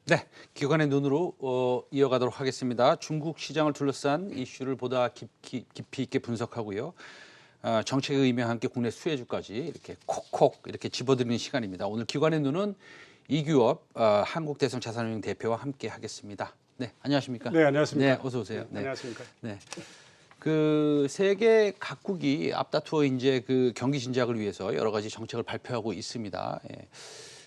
네, 기관의 눈으로 이어가도록 하겠습니다. 중국 시장을 둘러싼 이슈를 보다 깊이 있게 분석하고요. 정책의 의미와 함께 국내 수혜주까지 이렇게 콕콕 이렇게 집어드리는 시간입니다. 오늘 기관의 눈은 이규업 한국대성자산운용 대표와 함께 하겠습니다. 네, 안녕하십니까? 네, 안녕하십니까? 네, 어서 오세요. 네, 안녕하십니까? 네. 그 세계 각국이 앞다투어 이제 그 경기 진작을 위해서 여러 가지 정책을 발표하고 있습니다. 예.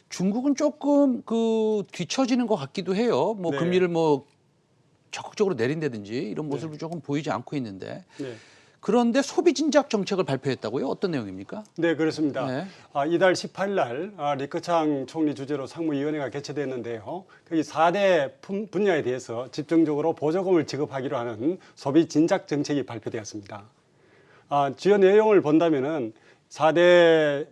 중국은 조금 그 뒤처지는 것 같기도 해요. 뭐 네. 금리를 뭐 적극적으로 내린다든지 이런 모습을 조금 보이지 않고 있는데. 네. 그런데 소비 진작 정책을 발표했다고요? 어떤 내용입니까? 네, 그렇습니다. 네. 이달 18일 날 리커창 총리 주재로 상무위원회가 개최됐는데요. 거기 4대 분야에 대해서 집중적으로 보조금을 지급하기로 하는 소비 진작 정책이 발표되었습니다. 주요 내용을 본다면은 4대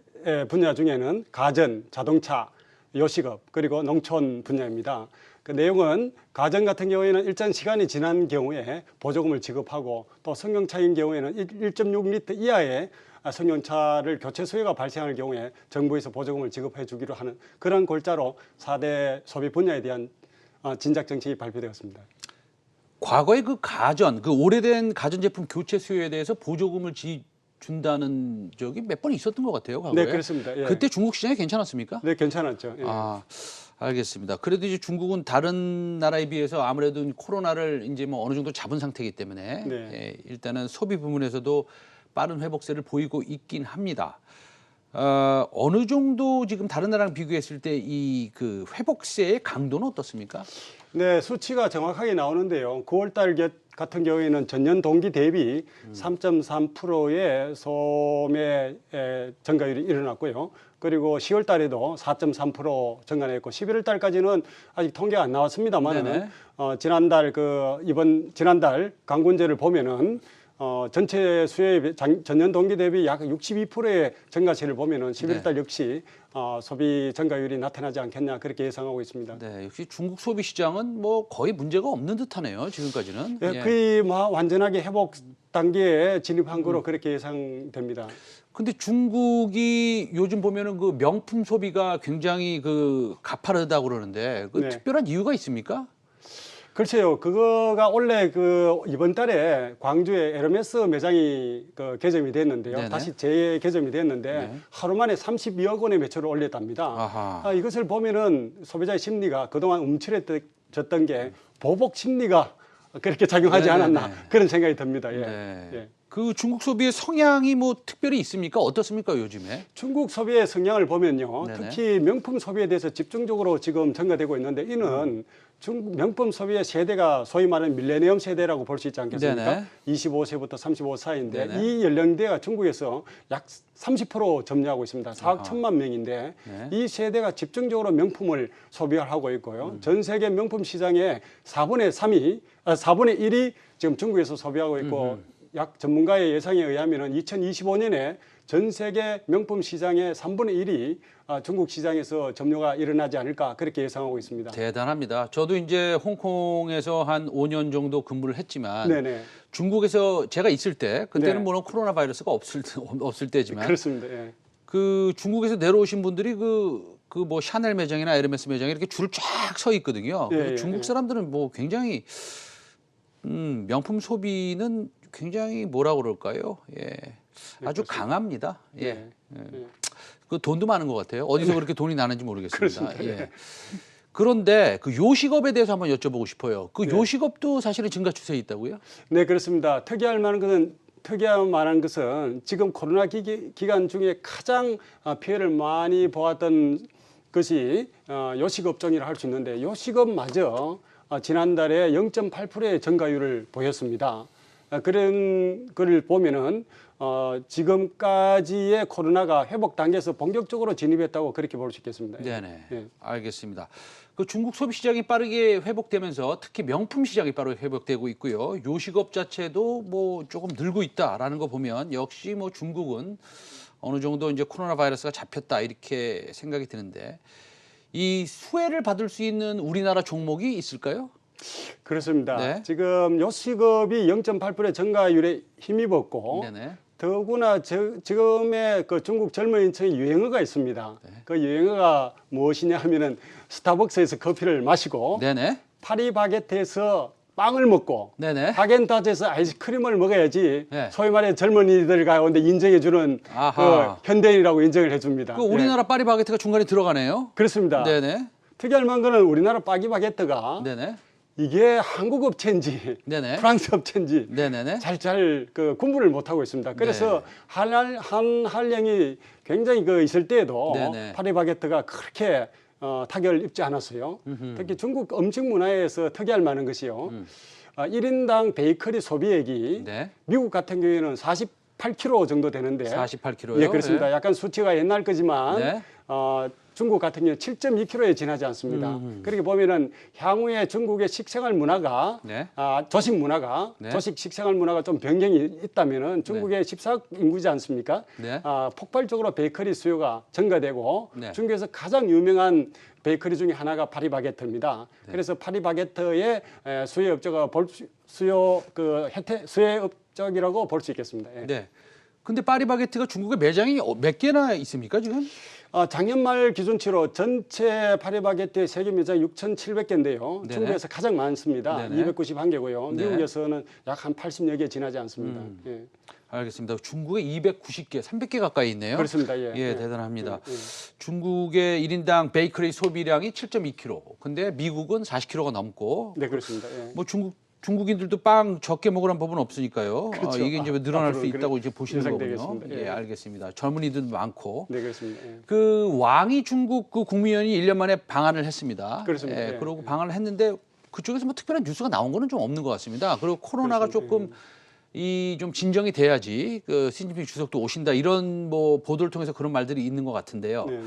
분야 중에는 가전, 자동차, 요식업 그리고 농촌 분야입니다. 그 내용은 가전 같은 경우에는 일정 시간이 지난 경우에 보조금을 지급하고 또 승용차인 경우에는 1.6리터 이하의 승용차를 교체 수요가 발생할 경우에 정부에서 보조금을 지급해 주기로 하는 그런 골자로 4대 소비 분야에 대한 진작 정책이 발표되었습니다. 과거에 그 가전, 그 오래된 가전제품 교체 수요에 대해서 보조금을 준다는 적이 몇 번 있었던 것 같아요, 과거에. 네, 그렇습니다. 예. 그때 중국 시장이 괜찮았습니까? 네, 괜찮았죠. 예. 알겠습니다. 그래도 이제 중국은 다른 나라에 비해서 아무래도 코로나를 이제 뭐 어느 정도 잡은 상태이기 때문에 네. 예, 일단은 소비 부문에서도 빠른 회복세를 보이고 있긴 합니다. 어느 정도 지금 다른 나라랑 비교했을 때 이 그 회복세의 강도는 어떻습니까? 네, 수치가 정확하게 나오는데요. 9월 달 같은 경우에는 전년 동기 대비 3.3%의 소매 증가율이 일어났고요. 그리고 10월 달에도 4.3% 증가했고 11월 달까지는 아직 통계가 안 나왔습니다만은 지난달 지난달 강군제를 보면은 전체 수요의 전년 동기 대비 약 62%의 증가세를 보면은 11월 달 역시 소비 증가율이 나타나지 않겠냐 그렇게 예상하고 있습니다. 네, 역시 중국 소비 시장은 뭐 거의 문제가 없는 듯하네요. 지금까지는. 네, 예. 거의 뭐 완전하게 회복 단계에 진입한 거로 그렇게 예상됩니다. 근데 중국이 요즘 보면은 그 명품 소비가 굉장히 그 가파르다고 그러는데 그 네. 특별한 이유가 있습니까? 글쎄요, 그거가 원래 이번 달에 광주에 에르메스 매장이 개점이 됐는데요. 네네. 다시 재개점이 됐는데 네. 하루 만에 32억 원의 매출을 올렸답니다. 아하. 이것을 보면은 소비자의 심리가 그동안 움츠러졌던 게 보복 심리가 그렇게 작용하지 네네네. 않았나 그런 생각이 듭니다. 예. 네. 예. 그 중국 소비의 성향이 뭐 특별히 있습니까? 어떻습니까, 요즘에? 중국 소비의 성향을 보면요. 네네. 특히 명품 소비에 대해서 집중적으로 지금 증가되고 있는데 이는 중국 명품 소비의 세대가 소위 말하는 밀레니엄 세대라고 볼 수 있지 않겠습니까? 네네. 25세부터 35 사이인데 네네. 이 연령대가 중국에서 약 30% 점유하고 있습니다. 4억 아하. 1천만 명인데 네. 이 세대가 집중적으로 명품을 소비하고 있고요. 전 세계 명품 시장의 4분의 1이 지금 중국에서 소비하고 있고 약 전문가의 예상에 의하면 2025년에 전 세계 명품 시장의 3분의 1이 중국 시장에서 점유가 일어나지 않을까 그렇게 예상하고 있습니다. 대단합니다. 저도 이제 홍콩에서 한 5년 정도 근무를 했지만 네네. 중국에서 제가 있을 때 그때는 네. 물론 코로나 바이러스가 없을 때지만 그렇습니다. 예. 그 중국에서 내려오신 분들이 그 뭐 샤넬 매장이나 에르메스 매장에 이렇게 줄을 쫙 서 있거든요. 예, 그래서 예, 중국 예. 사람들은 뭐 굉장히 명품 소비는 굉장히 뭐라 그럴까요? 예. 아주 그렇습니다. 강합니다. 예. 네. 예. 그 돈도 많은 것 같아요. 어디서 그렇게 돈이 나는지 모르겠습니다. 그렇습니다. 예. 그런데 그 요식업에 대해서 한번 여쭤보고 싶어요. 그 네. 요식업도 사실은 증가 추세에 있다고요? 네, 그렇습니다. 특이할 만한 것은 지금 코로나 기간 중에 가장 피해를 많이 보았던 것이 요식업종이라 할 수 있는데 요식업마저 지난달에 0.8%의 증가율을 보였습니다. 그런 거를 보면은 지금까지의 코로나가 회복 단계에서 본격적으로 진입했다고 그렇게 볼 수 있겠습니다. 네네. 예. 알겠습니다. 그 중국 소비 시장이 빠르게 회복되면서 특히 명품 시장이 빠르게 회복되고 있고요. 요식업 자체도 뭐 조금 늘고 있다라는 거 보면 역시 뭐 중국은 어느 정도 이제 코로나 바이러스가 잡혔다 이렇게 생각이 드는데 이 수혜를 받을 수 있는 우리나라 종목이 있을까요? 그렇습니다. 네. 지금 요식업이 0.8% 증가율에 힘입었고 네네. 더구나 지금의 그 중국 젊은이층의 유행어가 있습니다. 그 유행어가 무엇이냐 하면은 스타벅스에서 커피를 마시고 네네. 파리바게트에서 빵을 먹고 네네. 하겐다즈에서 아이스크림을 먹어야지 네. 소위 말해 젊은이들 가운데 인정해주는 아하. 그 현대인이라고 인정을 해줍니다. 그 우리나라 파리바게트가 중간에 들어가네요. 그렇습니다. 네네. 특이할 만큼은 우리나라 파리바게트가 네네. 이게 한국 업체인지 네네. 프랑스 업체인지 네네네. 잘 그 구분을 못 하고 있습니다. 그래서 네. 한할령이 굉장히 그 있을 때에도 네네. 파리바게트가 그렇게 타격을 입지 않았어요. 특히 중국 음식 문화에서 특이할 만한 것이요. 1인당 베이커리 소비액이 네. 미국 같은 경우에는 48kg 정도 되는데 48kg요. 예, 그렇습니다. 약간 수치가 옛날 거지만 네. 중국 같은 경우는 7.2kg에 지나지 않습니다. 그렇게 보면은 향후에 중국의 식생활 문화가 네. 조식 문화가 네. 조식 식생활 문화가 좀 변경이 있다면은 중국의 14억 인구지 않습니까? 네. 폭발적으로 베이커리 수요가 증가되고 네. 중국에서 가장 유명한 베이커리 중에 하나가 파리바게트입니다. 그래서 파리바게트의 수혜업자가 수혜업적이라고 볼 수 있겠습니다. 예. 네. 근데 파리바게트가 중국에 매장이 몇 개나 있습니까 지금? 작년 말 기준치로 전체 파리바게트의 세계 매장 6,700개인데요. 네네. 중국에서 가장 많습니다. 네네. 291개고요. 네. 미국에서는 약 한 80여 개 지나지 않습니다. 예. 알겠습니다. 중국에 290개, 300개 가까이 있네요. 그렇습니다. 예. 예, 대단합니다. 예. 중국의 1인당 베이커리 소비량이 7.2kg. 근데 미국은 40kg가 넘고 네, 그렇습니다. 예. 뭐 중국인들도 빵 적게 먹으라는 법은 없으니까요. 그렇죠. 이게 이제 늘어날 수 앞으로는 있다고 이제 보시는 거군요. 예상되겠습니다. 예, 예. 알겠습니다. 젊은이들도 많고. 네, 그렇습니다. 예. 그 왕이 중국 그 국무위원이 1년 만에 방한을 했습니다. 그렇습니다. 예, 예. 그러고 방한을 했는데 그쪽에서 뭐 특별한 뉴스가 나온 거는 좀 없는 것 같습니다. 그리고 코로나가 그렇습니다. 조금 이 좀 진정이 돼야지 그 시진핑 주석도 오신다 이런 뭐 보도를 통해서 그런 말들이 있는 것 같은데요. 네, 네.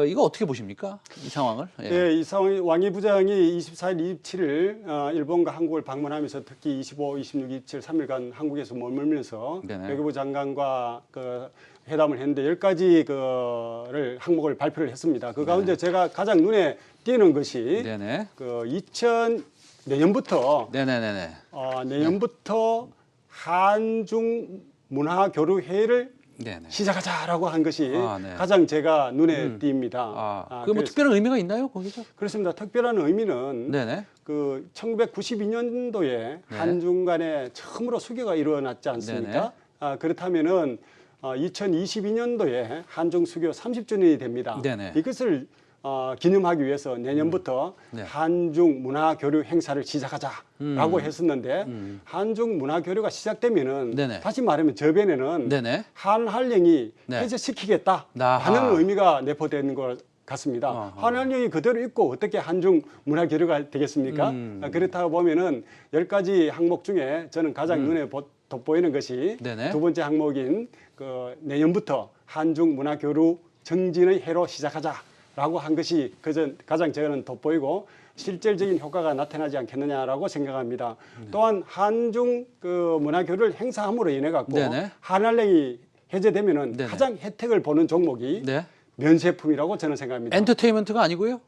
이거 어떻게 보십니까? 이 상황을? 예. 예, 이 상황이 왕이 부장이 24일, 27일 일본과 한국을 방문하면서 특히 25, 26, 27, 3일간 한국에서 머물면서 네네. 외교부 장관과 그 회담을 했는데 10가지 그를 항목을 발표를 했습니다. 그 가운데 제가 가장 눈에 띄는 것이 네네. 그 내년부터 네네네네. 내년부터 한중 문화 교류 회의를 네네. 시작하자라고 한 것이 네. 가장 제가 눈에 띕니다. 그뭐 그래서 특별한 의미가 있나요, 거기서? 그렇습니다. 특별한 의미는 네네. 그 1992년도에 한중 간에 처음으로 수교가 일어났지 않습니까? 그렇다면은 2022년도에 한중 수교 30주년이 됩니다. 네네. 이것을 기념하기 위해서 내년부터 네. 한중 문화 교류 행사를 시작하자라고 했었는데 한중 문화 교류가 시작되면은 네네. 다시 말하면 저변에는 네네. 한할령이 네. 해제시키겠다 아하. 하는 의미가 내포되는 것 같습니다. 아하. 한할령이 그대로 있고 어떻게 한중 문화 교류가 되겠습니까? 그렇다고 보면은 10가지 항목 중에 저는 가장 눈에 돋보이는 것이 네네. 두 번째 항목인 그 내년부터 한중 문화 교류 정진의 해로 시작하자라고 한 것이 가장 저는 돋보이고 실질적인 효과가 나타나지 않겠느냐라고 생각합니다. 또한 한중 그 문화 교류를 행사함으로 인해 갖고 네네. 한할령이 해제되면은 네네. 가장 혜택을 보는 종목이 네. 면세품이라고 저는 생각합니다. 엔터테인먼트가 아니고요?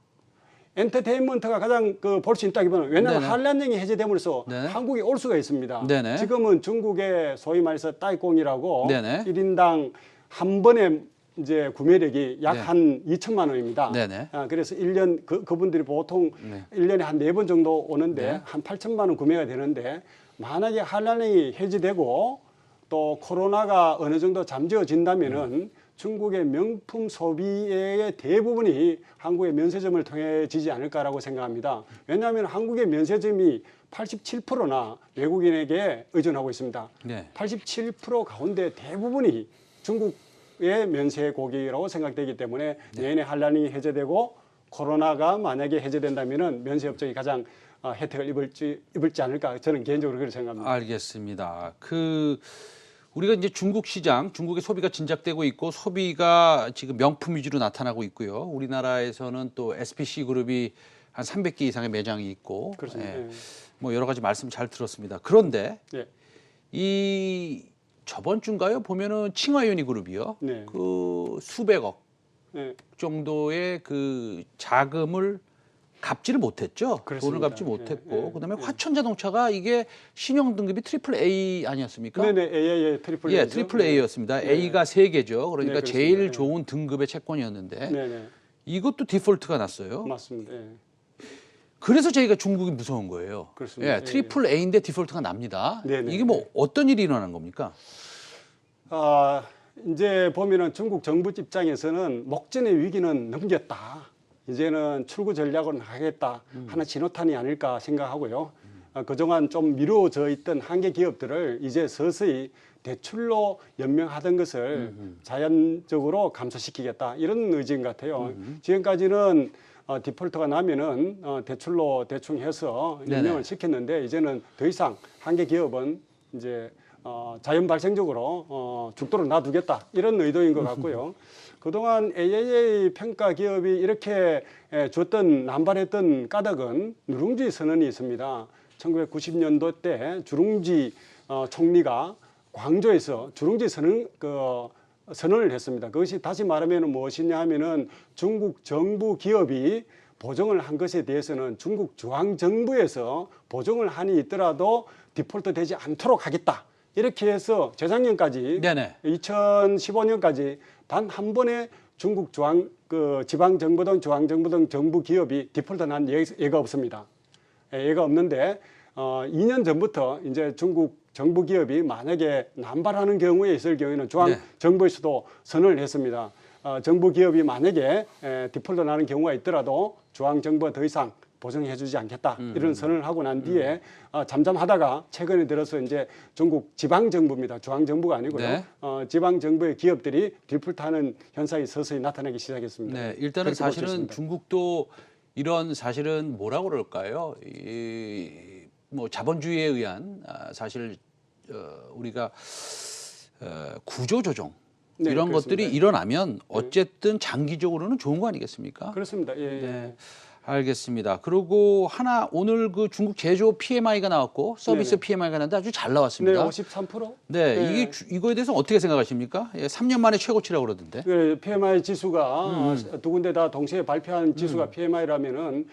엔터테인먼트가 가장 그 볼 수 있다기보다는 왜냐하면 네네. 한란령이 해제됨으로써 네네. 한국에 올 수가 있습니다. 네네. 지금은 중국의 소위 말해서 따이공이라고 네네. 1인당 한 번에 이제 구매력이 약 네. 한 2천만 원입니다. 네네. 그래서 1년 그분들이 보통 네. 1년에 한 4번 정도 오는데 네. 한 8천만 원 구매가 되는데 만약에 한란령이 해제되고 또 코로나가 어느 정도 잠재워진다면은 중국의 명품 소비의 대부분이 한국의 면세점을 통해지지 않을까라고 생각합니다. 왜냐하면 한국의 면세점이 87%나 외국인에게 의존하고 있습니다. 네. 87% 가운데 대부분이 중국의 면세 고객이라고 생각되기 때문에 내년에 한란이 해제되고 코로나가 만약에 해제된다면은 면세 업종이 가장 혜택을 입을지 않을까 저는 개인적으로 그렇게 생각합니다. 알겠습니다. 우리가 이제 중국 시장, 중국의 소비가 진작되고 있고 소비가 지금 명품 위주로 나타나고 있고요. 우리나라에서는 또 SPC 그룹이 한 300개 이상의 매장이 있고, 그렇습니다. 예. 예. 뭐 여러 가지 말씀 잘 들었습니다. 그런데 예. 이 저번 주인가요? 보면은 칭화유니 그룹이요. 네. 그 수백억 예. 정도의 그 자금을 갚지를 못했죠. 돈을 그렇습니다. 갚지 못했고, 예, 예, 그다음에 예. 화천자동차가 이게 신용 등급이 트리플 A 아니었습니까? 네네, AA 트리플 A. 예, 트리플 A였습니다. 네. A가 3개죠. 그러니까 네, 그렇습니다. 제일 예. 좋은 등급의 채권이었는데 네네, 이것도 디폴트가 났어요. 맞습니다. 예. 그래서 저희가 중국이 무서운 거예요. 그렇습니다. 예, 트리플 A인데 디폴트가 납니다. 네네. 이게 뭐 어떤 일이 일어난 겁니까? 이제 보면은 중국 정부 입장에서는 목전의 위기는 넘겼다. 이제는 출구 전략을 하겠다 하는 신호탄이 아닐까 생각하고요. 그동안 좀 미루어져 있던 한계 기업들을 이제 서서히 대출로 연명하던 것을 자연적으로 감소시키겠다 이런 의지인 것 같아요. 지금까지는 디폴트가 나면은 대출로 대충 해서 연명을 시켰는데 이제는 더 이상 한계 기업은 이제 자연 발생적으로 죽도록 놔두겠다 이런 의도인 것 같고요. 그동안 AAA 평가 기업이 이렇게 줬던 남발했던 까닭은 누룽지 선언이 있습니다. 1990년도 때 주룽지 총리가 광저에서 주룽지 선언을 했습니다. 그것이 다시 말하면 무엇이냐 하면은 중국 정부 기업이 보증을 한 것에 대해서는 중국 중앙정부에서 보증을 한이 있더라도 디폴트 되지 않도록 하겠다. 이렇게 해서 재작년까지 네네. 2015년까지 단 한 번의 중국 지방 정부 등 중앙 정부 등 정부 기업이 디폴트 난 예가 없습니다. 예가 없는데 2년 전부터 이제 중국 정부 기업이 만약에 남발하는 경우에 있을 경우에는 중앙 정부에서도 선언을 했습니다. 정부 기업이 만약에 디폴트 나는 경우가 있더라도 중앙 정부가 더 이상 보증해주지 않겠다 이런 선언을 하고 난 뒤에 잠잠하다가 최근에 들어서 이제 중국 지방 정부입니다. 중앙 정부가 아니고요. 네. 지방 정부의 기업들이 디폴트하는 현상이 서서히 나타나기 시작했습니다. 네, 일단은 그렇게 볼수 사실은 있습니다. 중국도 이런 사실은 뭐라고 그럴까요? 뭐 자본주의에 의한 사실 우리가 구조 조정 네, 이런 그렇습니다. 것들이 일어나면 어쨌든 장기적으로는 좋은 거 아니겠습니까? 그렇습니다. 예, 네. 알겠습니다. 그리고 하나 오늘 그 중국 제조 PMI가 나왔고 서비스 네네. PMI가 나왔는데 아주 잘 네, 나왔습니다. 53%. 네, 네. 이게 이거에 대해서 어떻게 생각하십니까? 3년 만에 최고치라고 그러던데. 그 PMI 지수가 두 군데 다 동시에 발표한 지수가 PMI라면은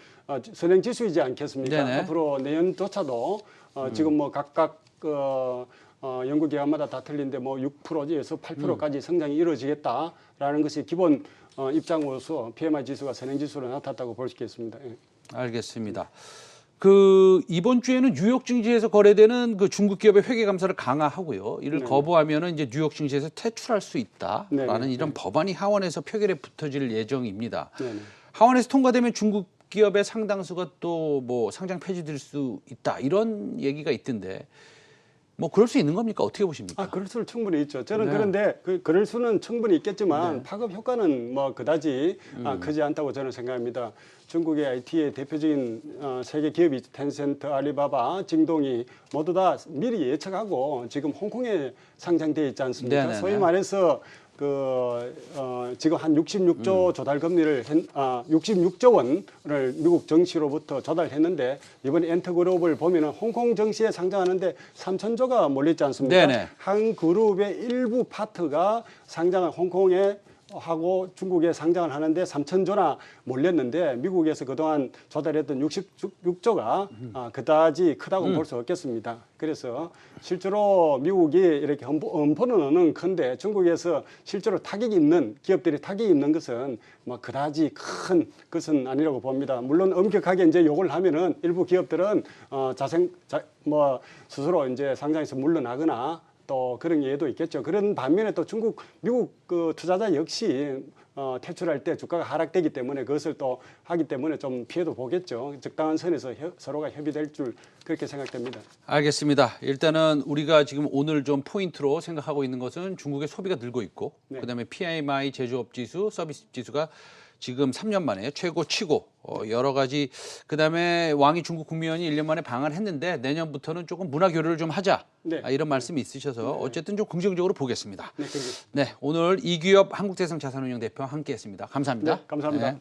선행 지수이지 않겠습니까? 네네. 앞으로 내년조차도 지금 뭐 각각 연구기관마다 다 틀린데 뭐 6%에서 8%까지 성장이 이루어지겠다라는 것이 기본 입장으로서 PMI 지수가 선행 지수로 나타났다고 볼 수 있겠습니다. 예. 알겠습니다. 그 이번 주에는 뉴욕 증시에서 거래되는 그 중국 기업의 회계 감사를 강화하고요. 이를 거부하면은 이제 뉴욕 증시에서 퇴출할 수 있다라는 네네. 이런 법안이 하원에서 표결에 붙어질 예정입니다. 네네. 하원에서 통과되면 중국 기업의 상당수가 또 뭐 상장 폐지될 수 있다 이런 얘기가 있던데 뭐 그럴 수 있는 겁니까? 어떻게 보십니까? 그럴 수는 충분히 있죠. 저는 네. 그런데 그럴 수는 충분히 있겠지만 파급 효과는 뭐 그다지 크지 않다고 저는 생각합니다. 중국의 IT의 대표적인 세계 기업이 텐센트, 알리바바, 징동이 모두 다 미리 예측하고 지금 홍콩에 상장돼 있지 않습니까? 네네네. 소위 말해서 지금 한 66조 조달 금리를 66조 원을 미국 정시로부터 조달했는데 이번에 엔터그룹을 보면은 홍콩 정시에 상장하는데 3천조가 몰렸지 않습니까? 네네. 한 그룹의 일부 파트가 상장을 홍콩에 하고 중국에 상장을 하는데 3천조나 몰렸는데 미국에서 그동안 조달했던 66조가 그다지 크다고 볼 수 없겠습니다. 그래서 실제로 미국이 이렇게 엄포는 큰데 중국에서 실제로 타격이 있는 기업들이 타격이 있는 것은 뭐 그다지 큰 것은 아니라고 봅니다. 물론 엄격하게 이제 요구를 하면은 일부 기업들은 스스로 이제 상장에서 물러나거나 또 그런 예도 있겠죠. 그런 반면에 또 미국 그 투자자 역시 퇴출할 때 주가가 하락되기 때문에 그것을 또 하기 때문에 좀 피해도 보겠죠. 적당한 선에서 서로가 협의될 줄 그렇게 생각됩니다. 알겠습니다. 일단은 우리가 지금 오늘 좀 포인트로 생각하고 있는 것은 중국의 소비가 늘고 있고 그다음에 PMI 제조업 지수, 서비스 지수가 지금 3년 만에 최고치고 여러 가지 그다음에 왕이 중국 국무위원이 1년 만에 방한을 했는데 내년부터는 조금 문화 교류를 좀 하자. 네. 이런 말씀이 있으셔서 어쨌든 좀 긍정적으로 보겠습니다. 네, 그렇습니다. 네, 오늘 이규엽 한국대성 자산운용 대표와 함께했습니다. 감사합니다. 네, 감사합니다. 네.